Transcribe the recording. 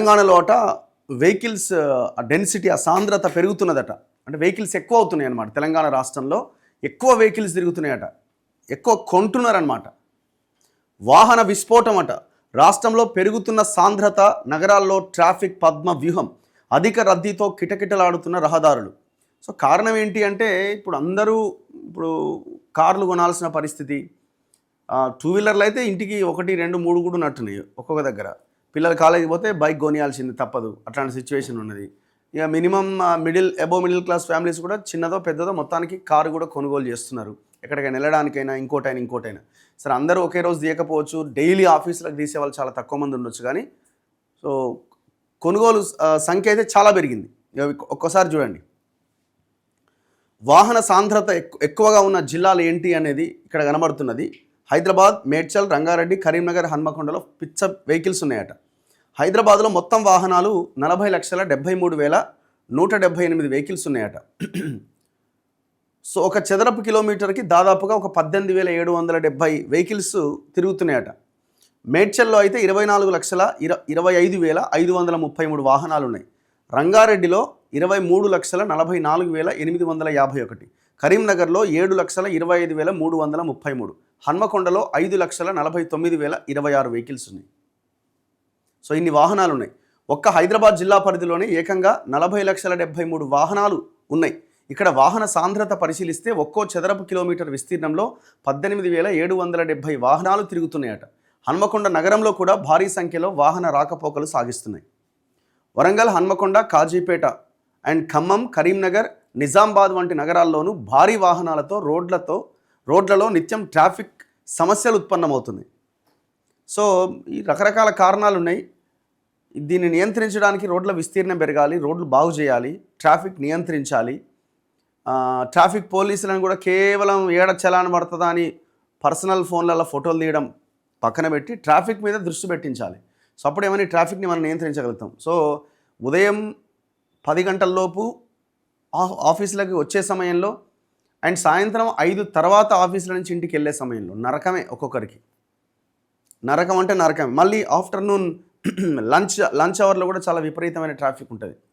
తెలంగాణలో అట vehicles density ఆ సాంద్రత పెరుగుతున్నదట. అంటే వెహికల్స్ ఎక్కువ అవుతున్నాయి అన్నమాట. తెలంగాణ రాష్ట్రంలో ఎక్కువ వెహికల్స్ తిరుగుతున్నాయట, ఎక్కువ కొంటున్నారన్నమాట. వాహన విస్ఫోటం అట. రాష్ట్రంలో పెరుగుతున్న సాంద్రత, నగరాల్లో ట్రాఫిక్ పద్మ వ్యూహం, అధిక రద్దీతో కిటకిటలాడుతున్న రహదారులు. సో కారణం ఏంటి అంటే ఇప్పుడు అందరూ కార్లు కొనాల్సిన పరిస్థితి. టూ వీలర్లు అయితే ఇంటికి 1, 2, 3 కూడా ఉన్నట్టున్నాయి ఒక్కొక్క దగ్గర. పిల్లలు కాలేజీకి పోతే బైక్ కొనియాల్సింది తప్పదు, అట్లాంటి సిచ్యువేషన్ ఉన్నది. ఇక మినిమం మిడిల్ క్లాస్ ఫ్యామిలీస్ కూడా చిన్నదో పెద్దదో మొత్తానికి కారు కూడా కొనుగోలు చేస్తున్నారు, ఎక్కడికైనా వెళ్ళడానికైనా ఇంకోటైనా. సరే అందరూ ఒకే రోజు తీయకపోవచ్చు, డైలీ ఆఫీసులకు తీసే వాళ్ళు చాలా తక్కువ మంది ఉండొచ్చు. కానీ సో కొనుగోలు సంఖ్య అయితే చాలా పెరిగింది. ఒక్కసారి చూడండి, వాహన సాంద్రత ఎక్కువగా ఉన్న జిల్లాలు ఏంటి అనేది ఇక్కడ కనబడుతున్నది. హైదరాబాద్, మేడ్చల్, రంగారెడ్డి, కరీంనగర్, హన్మకొండలో పిచ్చ వెహికల్స్ ఉన్నాయట. హైదరాబాద్లో మొత్తం వాహనాలు 40,73,178 వెహికల్స్ ఉన్నాయట. సో ఒక చదరపు కిలోమీటర్కి దాదాపుగా ఒక 18,770 వెహికల్స్ తిరుగుతున్నాయట. మేడ్చల్లో అయితే 24,25,533 వాహనాలు ఉన్నాయి. రంగారెడ్డిలో 23,44,851, కరీంనగర్లో 7,25,333, హన్మకొండలో 5,49,026 వెహికల్స్ ఉన్నాయి. సో ఇన్ని వాహనాలు ఉన్నాయి. ఒక్క హైదరాబాద్ జిల్లా పరిధిలోనే ఏకంగా 40,73,000 వాహనాలు ఉన్నాయి. ఇక్కడ వాహన సాంద్రత పరిశీలిస్తే ఒక్కో చదరపు కిలోమీటర్ విస్తీర్ణంలో 18,770 వాహనాలు తిరుగుతున్నాయట. హన్మకొండ నగరంలో కూడా భారీ సంఖ్యలో వాహన రాకపోకలు సాగిస్తున్నాయి. వరంగల్, హన్మకొండ, కాజీపేట అండ్ ఖమ్మం, కరీంనగర్, నిజామాబాద్ వంటి నగరాల్లోనూ భారీ వాహనాలతో రోడ్లలో నిత్యం ట్రాఫిక్ సమస్యలు ఉత్పన్నమవుతున్నాయి. సో ఈ రకరకాల కారణాలు ఉన్నాయి. దీన్ని నియంత్రించడానికి రోడ్ల విస్తీర్ణం పెరగాలి, రోడ్లు బాగు చేయాలి, ట్రాఫిక్ నియంత్రించాలి. ట్రాఫిక్ పోలీసులను కూడా కేవలం ఏడ చలాన పడుతుందా అని పర్సనల్ ఫోన్లలో ఫోటోలు తీయడం పక్కన పెట్టి ట్రాఫిక్ మీద దృష్టి పెట్టించాలి. సో అప్పుడు ఏమైనా ట్రాఫిక్ని మనం నియంత్రించగలుగుతాం. సో ఉదయం 10 గంటలలోపు ఆఫీసులకి వచ్చే సమయంలో అండ్ సాయంత్రం 5 తర్వాత ఆఫీసుల నుంచి ఇంటికి వెళ్ళే సమయంలో నరకమే ఒక్కొక్కరికి. నరకం అంటే నరకం. మళ్ళీ ఆఫ్టర్నూన్ లంచ్ అవర్లో కూడా చాలా విపరీతమైన ట్రాఫిక్ ఉంటుంది.